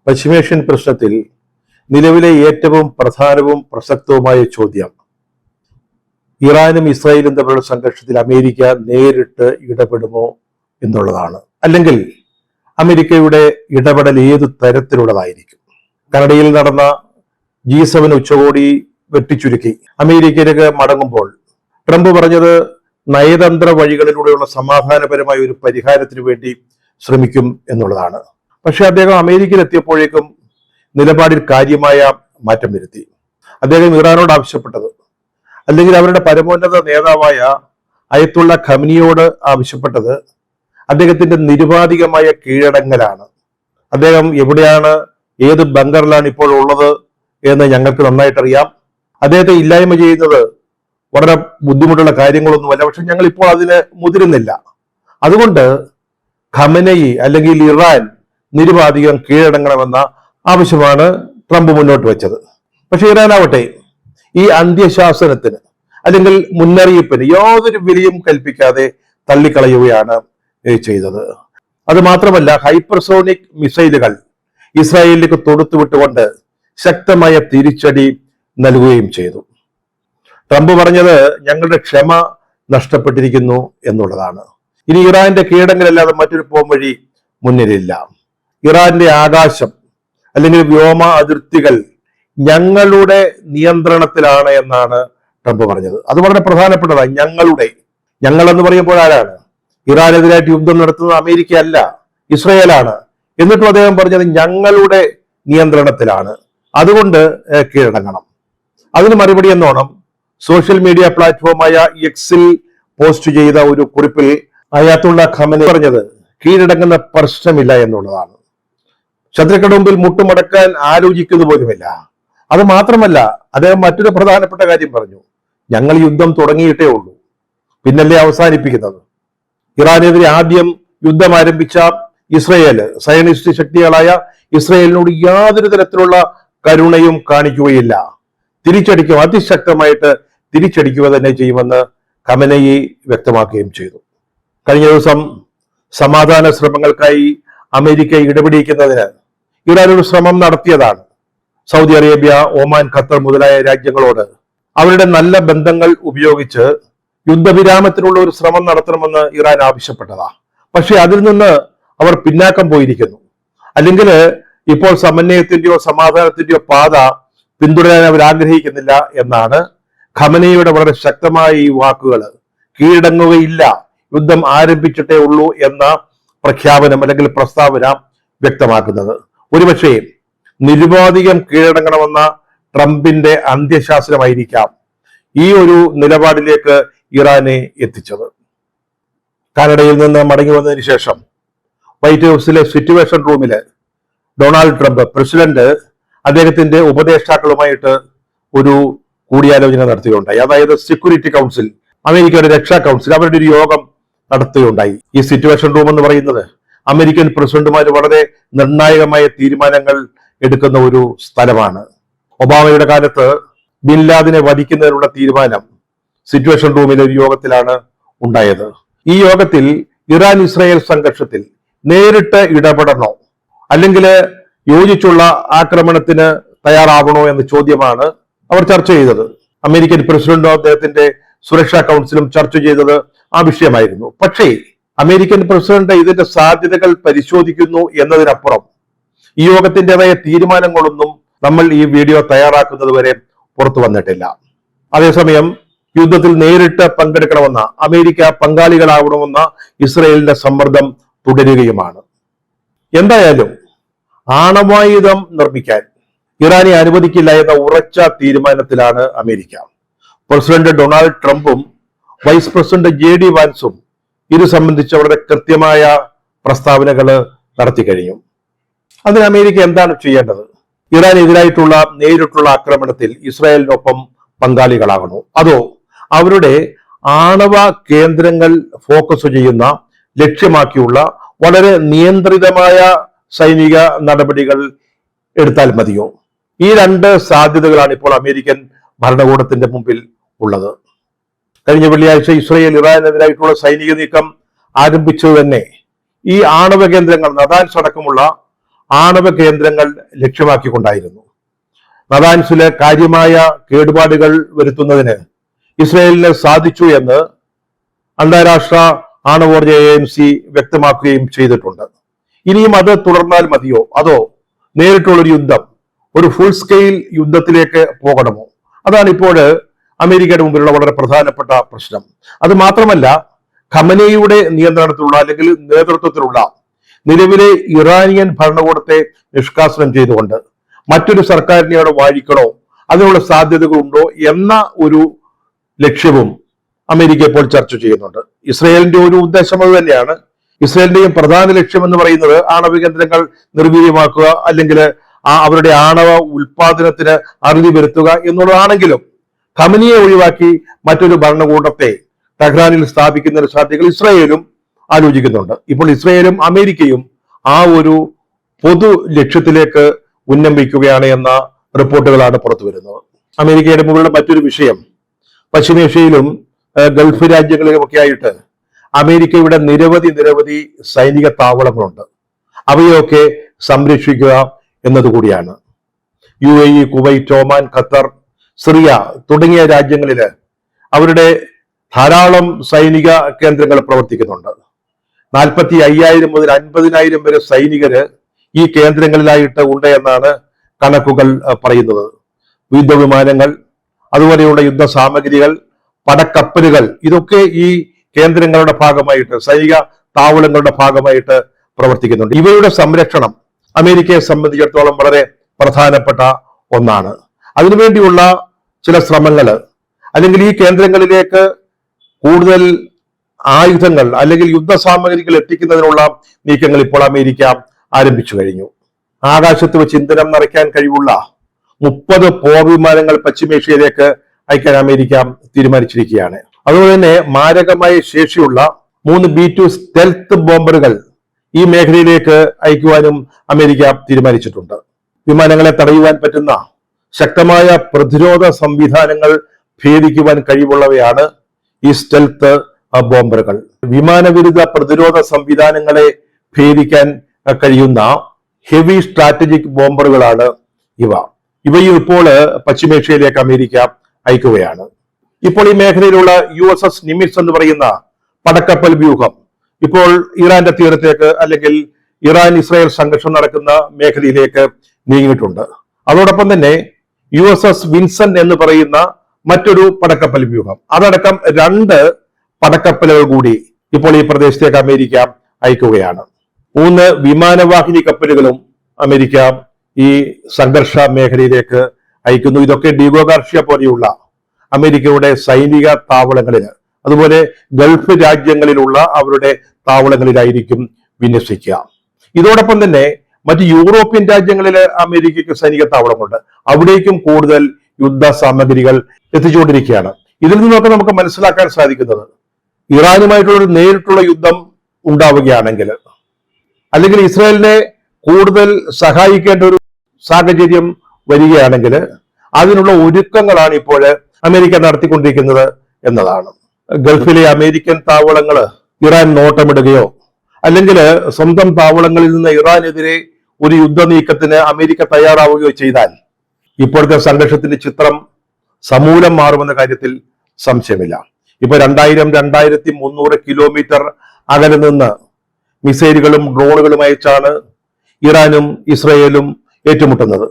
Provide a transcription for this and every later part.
പശ്ചിമേഷ്യൻ പ്രശ്നത്തിൽ നിലവിലെ ഏറ്റവും പ്രധാനവും പ്രസക്തവുമായ ചോദ്യം ഇറാനും ഇസ്രായേലും തമ്മിലുള്ള സംഘർഷത്തിൽ അമേരിക്ക നേരിട്ട് ഇടപെടുമോ എന്നുള്ളതാണ്. അല്ലെങ്കിൽ അമേരിക്കയുടെ ഇടപെടൽ ഏതു തരത്തിലുള്ളതായിരിക്കും? കാനഡയിൽ നടന്ന G7 ഉച്ചകോടി വെട്ടിച്ചുരുക്കി അമേരിക്കയിലേക്ക് മടങ്ങുമ്പോൾ ട്രംപ് പറഞ്ഞത് നയതന്ത്ര വഴികളിലൂടെയുള്ള സമാധാനപരമായ ഒരു പരിഹാരത്തിന് വേണ്ടി ശ്രമിക്കും എന്നുള്ളതാണ്. പക്ഷെ അദ്ദേഹം അമേരിക്കയിൽ എത്തിയപ്പോഴേക്കും നിലപാടിൽ കാര്യമായ മാറ്റം വരുത്തി. അദ്ദേഹം ഇറാനോട് ആവശ്യപ്പെട്ടത്, അല്ലെങ്കിൽ അവരുടെ പരമോന്നത നേതാവായ അയത്തുള്ള ഖമനിയോട് ആവശ്യപ്പെട്ടത് അദ്ദേഹത്തിന്റെ നിരുപാധികമായ കീഴടങ്ങലാണ്. അദ്ദേഹം എവിടെയാണ്, ഏത് ബങ്കറിലാണ് ഇപ്പോൾ ഉള്ളത് എന്ന് ഞങ്ങൾക്ക് നന്നായിട്ടറിയാം. അദ്ദേഹത്തെ ഇല്ലായ്മ ചെയ്യുന്നത് വളരെ ബുദ്ധിമുട്ടുള്ള കാര്യങ്ങളൊന്നുമല്ല. പക്ഷെ ഞങ്ങൾ ഇപ്പോൾ അതിന് മുതിരുന്നില്ല. അതുകൊണ്ട് ഖമനയി അല്ലെങ്കിൽ ഇറാൻ നിരുപാധികം കീഴടങ്ങണമെന്ന ആവശ്യമാണ് ട്രംപ് മുന്നോട്ട് വെച്ചത്. പക്ഷെ ഇറാനാവട്ടെ ഈ അന്ത്യശാസനത്തിന് അല്ലെങ്കിൽ മുന്നറിയിപ്പിന് യാതൊരു വിലയും കൽപ്പിക്കാതെ തള്ളിക്കളയുകയാണ് ചെയ്തത്. അത് മാത്രമല്ല, ഹൈപ്പർസോണിക് മിസൈലുകൾ ഇസ്രായേലിലേക്ക് തൊടുത്തുവിട്ടുകൊണ്ട് ശക്തമായ തിരിച്ചടി നൽകുകയും ചെയ്തു. ട്രംപ് പറഞ്ഞത് ഞങ്ങളുടെ ക്ഷമ നഷ്ടപ്പെട്ടിരിക്കുന്നു എന്നുള്ളതാണ്. ഇനി ഇറാന്റെ കീഴടങ്ങലല്ലാതെ മറ്റൊരു പോംവഴി മുന്നിലില്ല. ഇറാന്റെ ആകാശം അല്ലെങ്കിൽ വ്യോമ അതിർത്തികൾ ഞങ്ങളുടെ നിയന്ത്രണത്തിലാണ് എന്നാണ് ട്രംപ് പറഞ്ഞത്. അത് വളരെ പ്രധാനപ്പെട്ടതാണ്. ഞങ്ങൾ എന്ന് പറയുമ്പോൾ ആരാണ്? ഇറാനെതിരായിട്ട് യുദ്ധം നടത്തുന്നത് അമേരിക്ക അല്ല, ഇസ്രായേലാണ്. എന്നിട്ടും അദ്ദേഹം പറഞ്ഞത് ഞങ്ങളുടെ നിയന്ത്രണത്തിലാണ്, അതുകൊണ്ട് കീഴടങ്ങണം. അതിന് മറുപടി എന്നോണം സോഷ്യൽ മീഡിയ പ്ലാറ്റ്ഫോമായ എക്സിൽ പോസ്റ്റ് ചെയ്ത ഒരു കുറിപ്പിൽ അയാത്തുള്ള ഖമനി പറഞ്ഞത് കീഴടങ്ങുന്ന പ്രശ്നമില്ല എന്നുള്ളതാണ്. ശത്രുക്കളുടെ മുമ്പിൽ മുട്ടുമടക്കാൻ ആലോചിക്കുന്ന പോലുമില്ല. അത് മാത്രമല്ല, അദ്ദേഹം മറ്റൊരു പ്രധാനപ്പെട്ട കാര്യം പറഞ്ഞു. ഞങ്ങൾ യുദ്ധം തുടങ്ങിയിട്ടേ ഉള്ളൂ, പിന്നല്ലേ അവസാനിപ്പിക്കുന്നത്. ഇറാനെതിരെ ആദ്യം യുദ്ധം ആരംഭിച്ച ഇസ്രയേൽ, സയനിസ്റ്റ് ശക്തികളായ ഇസ്രയേലിനോട് യാതൊരു തരത്തിലുള്ള കരുണയും കാണിക്കുകയില്ല, തിരിച്ചടിക്കും, അതിശക്തമായിട്ട് തിരിച്ചടിക്കുക തന്നെ ചെയ്യുമെന്ന് ഖമനയി വ്യക്തമാക്കുകയും ചെയ്തു. കഴിഞ്ഞ ദിവസം സമാധാന ശ്രമങ്ങൾക്കായി അമേരിക്ക ഇടപെടിക്കുന്നതിന് ഇറാൻ ഒരു ശ്രമം നടത്തിയതാണ്. സൗദി അറേബ്യ, ഒമാൻ, ഖത്തർ മുതലായ രാജ്യങ്ങളോട് അവരുടെ നല്ല ബന്ധങ്ങൾ ഉപയോഗിച്ച് യുദ്ധവിരാമത്തിനുള്ള ഒരു ശ്രമം നടത്തണമെന്ന് ഇറാൻ ആവശ്യപ്പെട്ടതാ. പക്ഷെ അതിൽ നിന്ന് അവർ പിന്നാക്കം പോയിരിക്കുന്നു. അല്ലെങ്കിൽ ഇപ്പോൾ സമന്വയത്തിന്റെയോ സമാധാനത്തിന്റെയോ പാത പിന്തുടരാൻ അവർ ആഗ്രഹിക്കുന്നില്ല എന്നാണ് ഖമനയുടെ വളരെ ശക്തമായ ഈ വാക്കുകൾ. കീഴടങ്ങുകയില്ല, യുദ്ധം ആരംഭിച്ചിട്ടേ ഉള്ളൂ എന്ന പ്രഖ്യാപനം അല്ലെങ്കിൽ പ്രസ്താവന വ്യക്തമാക്കുന്നത്. ഒരുപക്ഷെ നിരുപാധികം കീഴടങ്ങണമെന്ന ട്രംപിന്റെ അന്ത്യശാസനമായിരിക്കാം ഈ ഒരു നിലപാടിലേക്ക് ഇറാനെ എത്തിച്ചത്. കാനഡയിൽ നിന്ന് മടങ്ങി വന്നതിന് ശേഷം വൈറ്റ് ഹൗസിലെ സിറ്റുവേഷൻ റൂമില് ഡൊണാൾഡ് ട്രംപ് പ്രസിഡന്റ് അദ്ദേഹത്തിന്റെ ഉപദേഷ്ടാക്കളുമായിട്ട് ഒരു കൂടിയാലോചന നടത്തുകയുണ്ടായി. അതായത് സെക്യൂരിറ്റി കൗൺസിൽ, അമേരിക്കയുടെ രക്ഷാ കൗൺസിൽ, അവരുടെ ഒരു യോഗം നടത്തുകയുണ്ടായി. ഈ സിറ്റുവേഷൻ റൂം എന്ന് പറയുന്നത് അമേരിക്കൻ പ്രസിഡന്റുമാർ വളരെ നിർണായകമായ തീരുമാനങ്ങൾ എടുക്കുന്ന ഒരു സ്ഥലമാണ്. ഒബാമയുടെ കാലത്ത് ബിൻ ലാദനെ വധിക്കുന്നതിനുള്ള തീരുമാനം സിറ്റുവേഷൻ റൂമിലെ ഒരു യോഗത്തിലാണ് ഉണ്ടായത്. ഈ യോഗത്തിൽ ഇറാൻ ഇസ്രായേൽ സംഘർഷത്തിൽ നേരിട്ട് ഇടപെടണോ അല്ലെങ്കിൽ യോജിച്ചുള്ള ആക്രമണത്തിന് തയ്യാറാവണോ എന്ന ചോദ്യമാണ് അവർ ചർച്ച ചെയ്തത്. അമേരിക്കൻ പ്രസിഡന്റും അദ്ദേഹത്തിന്റെ സുരക്ഷാ കൗൺസിലും ചർച്ച ചെയ്തത് ആ വിഷയമായിരുന്നു. പക്ഷേ അമേരിക്കൻ പ്രസിഡന്റ് ഇതിന്റെ സാധ്യതകൾ പരിശോധിക്കുന്നു എന്നതിനപ്പുറം ഈ യോഗത്തിൻ്റെതായ തീരുമാനങ്ങളൊന്നും നമ്മൾ ഈ വീഡിയോ തയ്യാറാക്കുന്നത് വരെ പുറത്തു വന്നിട്ടില്ല. അതേസമയം യുദ്ധത്തിൽ നേരിട്ട് പങ്കെടുക്കണമെന്ന, അമേരിക്ക പങ്കാളികളാവണമെന്ന ഇസ്രയേലിന്റെ സമ്മർദ്ദം തുടരുകയുമാണ്. എന്തായാലും ആണവായുധം നിർമ്മിക്കാൻ ഇറാനെ അനുവദിക്കില്ല എന്ന ഉറച്ച തീരുമാനത്തിലാണ് അമേരിക്ക. പ്രസിഡന്റ് ഡൊണാൾഡ് ട്രംപും വൈസ് പ്രസിഡന്റ് JD വാൻസും ഇത് സംബന്ധിച്ച് അവരുടെ കൃത്യമായ പ്രസ്താവനകൾ നടത്തി കഴിഞ്ഞു. അതിന് അമേരിക്ക എന്താണ് ചെയ്യേണ്ടത്? ഇറാനെതിരായിട്ടുള്ള നേരിട്ടുള്ള ആക്രമണത്തിൽ ഇസ്രായേലിനൊപ്പം പങ്കാളികളാകണോ, അതോ അവരുടെ ആണവ കേന്ദ്രങ്ങൾ ഫോക്കസ് ചെയ്യുന്ന, ലക്ഷ്യമാക്കിയുള്ള വളരെ നിയന്ത്രിതമായ സൈനിക നടപടികൾ എടുത്താൽ മതിയോ? ഈ രണ്ട് സാധ്യതകളാണ് ഇപ്പോൾ അമേരിക്കൻ ഭരണകൂടത്തിന്റെ മുമ്പിൽ ഉള്ളത്. കഴിഞ്ഞ വെള്ളിയാഴ്ച ഇസ്രായേൽ ഇറാനെതിരായിട്ടുള്ള സൈനിക നീക്കം ആരംഭിച്ചത് തന്നെ ഈ ആണവ കേന്ദ്രങ്ങൾ, നദാൻസ് അടക്കമുള്ള ആണവ കേന്ദ്രങ്ങൾ ലക്ഷ്യമാക്കിക്കൊണ്ടായിരുന്നു. നദാൻസിലെ കാര്യമായ കേടുപാടുകൾ വരുത്തുന്നതിന് ഇസ്രയേലിന് സാധിച്ചു എന്ന് അന്താരാഷ്ട്ര ആണവോർജ ഏജൻസി വ്യക്തമാക്കുകയും ചെയ്തിട്ടുണ്ട്. ഇനിയും അത് തുടർന്നാൽ മതിയോ, അതോ നേരിട്ടുള്ളൊരു യുദ്ധം, ഒരു ഫുൾ സ്കെയിൽ യുദ്ധത്തിലേക്ക് പോകണമോ? അതാണ് ഇപ്പോൾ അമേരിക്കയുടെ മുമ്പിലുള്ള വളരെ പ്രധാനപ്പെട്ട പ്രശ്നം. അത് മാത്രമല്ല, ഖമനേയുടെ നിയന്ത്രണത്തിലുള്ള അല്ലെങ്കിൽ നേതൃത്വത്തിലുള്ള നിലവിലെ ഇറാനിയൻ ഭരണകൂടത്തെ നിഷ്കാസനം ചെയ്തുകൊണ്ട് മറ്റൊരു സർക്കാരിനെ അവിടെ വാഴിക്കണോ, അതിനുള്ള സാധ്യതകളുണ്ടോ എന്ന ഒരു ലക്ഷ്യവും അമേരിക്ക ഇപ്പോൾ ചർച്ച ചെയ്യുന്നുണ്ട്. ഇസ്രയേലിന്റെ ഒരു ഉദ്ദേശം അത് തന്നെയാണ്. ഇസ്രയേലിന്റെയും പ്രധാന ലക്ഷ്യം എന്ന് പറയുന്നത് ആണവ കേന്ദ്രങ്ങൾ നിർവീര്യമാക്കുക, അല്ലെങ്കിൽ അവരുടെ ആണവ ഉൽപാദനത്തിന് അറുതി വരുത്തുക എന്നുള്ളതാണെങ്കിലും ഖമനിയെ ഒഴിവാക്കി മറ്റൊരു ഭരണകൂടത്തെ ടെഹ്റാനിൽ സ്ഥാപിക്കുന്ന സാധ്യതകൾ ഇസ്രയേലും ആലോചിക്കുന്നുണ്ട്. ഇപ്പോൾ ഇസ്രയേലും അമേരിക്കയും ആ ഒരു പൊതു ലക്ഷ്യത്തിലേക്ക് ഉന്നം വയ്ക്കുകയാണ് എന്ന റിപ്പോർട്ടുകളാണ് പുറത്തു വരുന്നത്. അമേരിക്കയുടെ മുകളിലുള്ള മറ്റൊരു വിഷയം, പശ്ചിമേഷ്യയിലും ഗൾഫ് രാജ്യങ്ങളിലുമൊക്കെ ആയിട്ട് അമേരിക്കയുടെ നിരവധി സൈനിക താവളങ്ങളുണ്ട്. അവയൊക്കെ സംരക്ഷിക്കുക എന്നതുകൂടിയാണ്. UAE, Kuwait, Oman, Qatar, Syria തുടങ്ങിയ രാജ്യങ്ങളില് അവരുടെ ധാരാളം സൈനിക കേന്ദ്രങ്ങൾ പ്രവർത്തിക്കുന്നുണ്ട്. 45,000 മുതൽ 50,000 വരെ സൈനികര് ഈ കേന്ദ്രങ്ങളിലായിട്ട് ഉണ്ട് എന്നാണ് കണക്കുകൾ പറയുന്നത്. യുദ്ധവിമാനങ്ങൾ, അതുപോലെയുള്ള യുദ്ധ സാമഗ്രികൾ, പടക്കപ്പലുകൾ, ഇതൊക്കെ ഈ കേന്ദ്രങ്ങളുടെ ഭാഗമായിട്ട്, സൈനിക താവളങ്ങളുടെ ഭാഗമായിട്ട് പ്രവർത്തിക്കുന്നുണ്ട്. ഇവയുടെ സംരക്ഷണം അമേരിക്കയെ സംബന്ധിച്ചിടത്തോളം വളരെ പ്രധാനപ്പെട്ട ഒന്നാണ്. അതിനുവേണ്ടിയുള്ള ചില ശ്രമങ്ങൾ, അല്ലെങ്കിൽ ഈ കേന്ദ്രങ്ങളിലേക്ക് കൂടുതൽ ആയുധങ്ങൾ അല്ലെങ്കിൽ യുദ്ധസാമഗ്രികൾ എത്തിക്കുന്നതിനുള്ള നീക്കങ്ങൾ ഇപ്പോൾ അമേരിക്ക ആരംഭിച്ചു കഴിഞ്ഞു. ആകാശത്ത് വെച്ച് ഇന്ധനം നിറയ്ക്കാൻ കഴിവുള്ള 30 പോർ വിമാനങ്ങൾ പശ്ചിമേഷ്യയിലേക്ക് അയക്കാൻ അമേരിക്ക തീരുമാനിച്ചിരിക്കുകയാണ്. അതുപോലെ തന്നെ മാരകമായ ശേഷിയുള്ള 3 B-2 സ്റ്റെൽത്ത് ബോംബറുകൾ ഈ മേഖലയിലേക്ക് അയക്കുവാനും അമേരിക്ക തീരുമാനിച്ചിട്ടുണ്ട്. വിമാനങ്ങളെ തടയുവാൻ പറ്റുന്ന ശക്തമായ പ്രതിരോധ സംവിധാനങ്ങൾ ഭേദിക്കുവാൻ കഴിവുള്ളവയാണ് ഈ സ്റ്റെൽത്ത് ബോംബറുകൾ. വിമാനവിരുദ്ധ പ്രതിരോധ സംവിധാനങ്ങളെ ഭേദിക്കാൻ കഴിയുന്ന ഹെവി സ്ട്രാറ്റജിക് ബോംബറുകളാണ് ഇവയും ഇപ്പോൾ പശ്ചിമേഷ്യയിലേക്ക് അമേരിക്ക അയക്കുകയാണ്. ഇപ്പോൾ ഈ മേഖലയിലുള്ള USS നിമിറ്റ്സ് എന്ന് പറയുന്ന പടക്കപ്പൽ വ്യൂഹം ഇപ്പോൾ ഇറാന്റെ തീരത്തേക്ക്, അല്ലെങ്കിൽ ഇറാൻ ഇസ്രായേൽ സംഘർഷം നടക്കുന്ന മേഖലയിലേക്ക് നീങ്ങിയിട്ടുണ്ട്. അതോടൊപ്പം തന്നെ USS വിൻസൻ എന്ന് പറയുന്ന മറ്റൊരു പടക്കപ്പൽ വ്യൂഹം, അതടക്കം 2 പടക്കപ്പലുകൾ കൂടി ഇപ്പോൾ ഈ പ്രദേശത്തേക്ക് അമേരിക്ക അയക്കുകയാണ്. 3 വിമാനവാഹിനി കപ്പലുകളും അമേരിക്ക ഈ സംഘർഷ മേഖലയിലേക്ക് അയക്കുന്നു. ഇതൊക്കെ ഡിഗോ ഗാർഷ്യ പോലെയുള്ള അമേരിക്കയുടെ സൈനിക താവളങ്ങളില്, അതുപോലെ ഗൾഫ് രാജ്യങ്ങളിലുള്ള അവരുടെ താവളങ്ങളിലായിരിക്കും വിന്യസിക്കുക. ഇതോടൊപ്പം തന്നെ മറ്റ് യൂറോപ്യൻ രാജ്യങ്ങളിൽ അമേരിക്കയ്ക്ക് സൈനിക താവളമുണ്ട്. അവിടേക്കും കൂടുതൽ യുദ്ധ സാമഗ്രികൾ എത്തിച്ചുകൊണ്ടിരിക്കുകയാണ്. ഇതിൽ നിന്നൊക്കെ നമുക്ക് മനസ്സിലാക്കാൻ സാധിക്കുന്നത്, ഇറാനുമായിട്ടുള്ള ഒരു നേരിട്ടുള്ള യുദ്ധം ഉണ്ടാവുകയാണെങ്കിൽ, അല്ലെങ്കിൽ ഇസ്രായേലിനെ കൂടുതൽ സഹായിക്കേണ്ട ഒരു സാഹചര്യം വരികയാണെങ്കിൽ, അതിനുള്ള ഒരുക്കങ്ങളാണ് ഇപ്പോൾ അമേരിക്ക നടത്തിക്കൊണ്ടിരിക്കുന്നത് എന്നതാണ്. ഗൾഫിലെ അമേരിക്കൻ താവളങ്ങൾ ഇറാൻ നോട്ടമിടുകയോ, അല്ലെങ്കിൽ സ്വന്തം താവളങ്ങളിൽ നിന്ന് ഇറാനെതിരെ ഒരു യുദ്ധ നീക്കത്തിന് അമേരിക്ക തയ്യാറാവുകയോ ചെയ്താൽ ഇപ്പോഴത്തെ സംഘർഷത്തിന്റെ ചിത്രം സമൂലം മാറുമെന്ന കാര്യത്തിൽ സംശയമില്ല. ഇപ്പൊ 2000-2300 കിലോമീറ്റർ അകലെ നിന്ന് മിസൈലുകളും ഡ്രോണുകളും അയച്ചാണ് ഇറാനും ഇസ്രയേലും ഏറ്റുമുട്ടുന്നത്.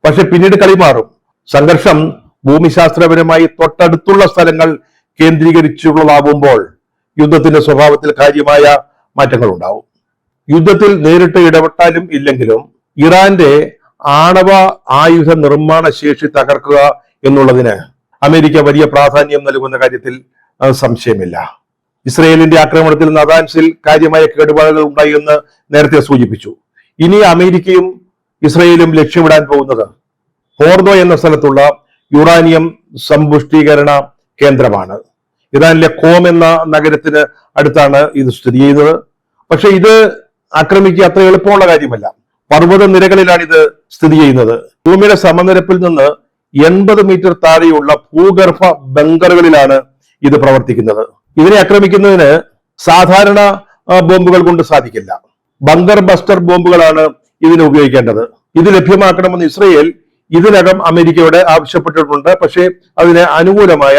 പക്ഷെ പിന്നീട് കളി മാറും. സംഘർഷം ഭൂമിശാസ്ത്രപരമായി തൊട്ടടുത്തുള്ള സ്ഥലങ്ങൾ കേന്ദ്രീകരിച്ചുള്ളതാകുമ്പോൾ യുദ്ധത്തിന്റെ സ്വഭാവത്തിൽ കാര്യമായ മാറ്റങ്ങൾ ഉണ്ടാവും. യുദ്ധത്തിൽ നേരിട്ട് ഇടപെട്ടാലും ഇല്ലെങ്കിലും ഇറാന്റെ ആണവ ആയുധ നിർമ്മാണ ശേഷി തകർക്കുക എന്നുള്ളതിന് അമേരിക്ക വലിയ പ്രാധാന്യം നൽകുന്ന കാര്യത്തിൽ സംശയമില്ല. ഇസ്രയേലിന്റെ ആക്രമണത്തിൽ നദാൻസിൽ കാര്യമായ കേടുപാടുകൾ ഉണ്ടായി എന്ന് നേരത്തെ സൂചിപ്പിച്ചു. ഇനി അമേരിക്കയും ഇസ്രയേലും ലക്ഷ്യമിടാൻ പോകുന്നത് ഫോർദോ എന്ന സ്ഥലത്തുള്ള യുറാനിയം സമ്പുഷ്ടീകരണ കേന്ദ്രമാണ്. ഇറാനിലെ ഖോം എന്ന നഗരത്തിന് അടുത്താണ് ഇത് സ്ഥിതി ചെയ്യുന്നത്. പക്ഷെ ഇത് ആക്രമിക്കുക അത്ര എളുപ്പമുള്ള കാര്യമല്ല. പർവ്വത നിരകളിലാണ് ഇത് സ്ഥിതി ചെയ്യുന്നത്. ഭൂമിയുടെ സമനിരപ്പിൽ നിന്ന് 80 മീറ്റർ താഴെയുള്ള ഭൂഗർഭ ബങ്കറുകളിലാണ് ഇത് പ്രവർത്തിക്കുന്നത്. ഇതിനെ ആക്രമിക്കുന്നതിന് സാധാരണ ബോംബുകൾ കൊണ്ട് സാധിക്കില്ല. ബങ്കർ ബസ്റ്റർ ബോംബുകളാണ് ഇതിന് ഉപയോഗിക്കേണ്ടത്. ഇത് ലഭ്യമാക്കണമെന്ന് ഇസ്രയേൽ ഇതിനകം അമേരിക്കയോട് ആവശ്യപ്പെട്ടിട്ടുണ്ട്. പക്ഷേ അതിന് അനുകൂലമായ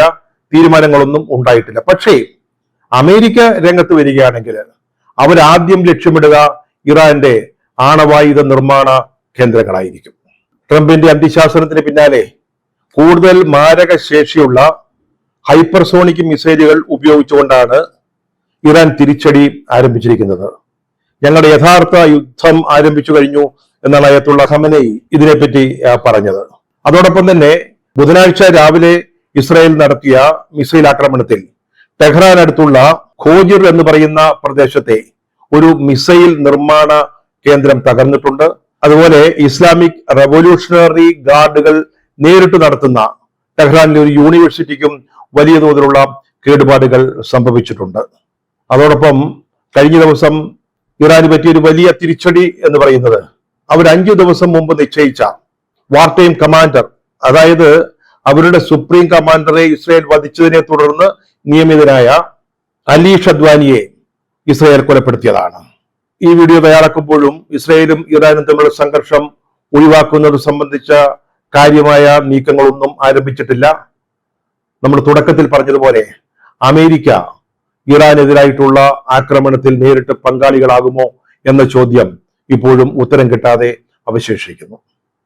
തീരുമാനങ്ങളൊന്നും ഉണ്ടായിട്ടില്ല. പക്ഷേ അമേരിക്ക രംഗത്ത് വരികയാണെങ്കിൽ അവരാദ്യം ലക്ഷ്യമിടുക ഇറാന്റെ ആണവായുധ നിർമ്മാണ കേന്ദ്രങ്ങളായിരിക്കും. ട്രംപിന്റെ അന്ത്യശാസനത്തിന് പിന്നാലെ കൂടുതൽ മാരക ശേഷിയുള്ള ഹൈപ്പർസോണിക് മിസൈലുകൾ ഉപയോഗിച്ചുകൊണ്ടാണ് ഇറാൻ തിരിച്ചടി ആരംഭിച്ചിരിക്കുന്നത്. ഞങ്ങളുടെ യഥാർത്ഥ യുദ്ധം ആരംഭിച്ചു കഴിഞ്ഞു എന്നാണ് അയത്തുള്ള ഖമനേയി ഇതിനെപ്പറ്റി പറഞ്ഞത്. അതോടൊപ്പം തന്നെ ബുധനാഴ്ച രാവിലെ ഇസ്രായേൽ നടത്തിയ മിസൈൽ ആക്രമണത്തിൽ ടെഹ്റാൻ അടുത്തുള്ള ഖോജിർ എന്ന് പറയുന്ന പ്രദേശത്തെ ഒരു മിസൈൽ നിർമ്മാണ കേന്ദ്രം തകർന്നിട്ടുണ്ട്. അതുപോലെ ഇസ്ലാമിക് റവല്യൂഷണറി ഗാർഡുകൾ നേരിട്ട് നടത്തുന്ന ടെഹ്റാനിലെ ഒരു യൂണിവേഴ്സിറ്റിക്കും വലിയ തോതിലുള്ള കേടുപാടുകൾ സംഭവിച്ചിട്ടുണ്ട്. അതോടൊപ്പം കഴിഞ്ഞ ദിവസം ഇറാന് പറ്റിയ ഒരു വലിയ തിരിച്ചടി എന്ന് പറയുന്നത് അവർ 5 ദിവസം മുമ്പ് നിശ്ചയിച്ച വാർ ടൈം കമാൻഡർ, അതായത് അവരുടെ സുപ്രീം കമാൻഡറെ ഇസ്രായേൽ വധിച്ചതിനെ തുടർന്ന് നിയമിതനായ അലി ഷദ്വാനിയെ ഇസ്രായേൽ കൊലപ്പെടുത്തിയതാണ്. ഈ വീഡിയോ തയ്യാറാക്കുമ്പോഴും ഇസ്രായേലും ഇറാനും തമ്മിലുള്ള സംഘർഷം ഒഴിവാക്കുന്നത് സംബന്ധിച്ച കാര്യമായ നീക്കങ്ങളൊന്നും ആരംഭിച്ചിട്ടില്ല. നമ്മൾ തുടക്കത്തിൽ പറഞ്ഞതുപോലെ അമേരിക്ക ഇറാനെതിരായിട്ടുള്ള ആക്രമണത്തിൽ നേരിട്ട് പങ്കാളികളാകുമോ എന്ന ചോദ്യം ഇപ്പോഴും ഉത്തരം കിട്ടാതെ അവശേഷിക്കുന്നു.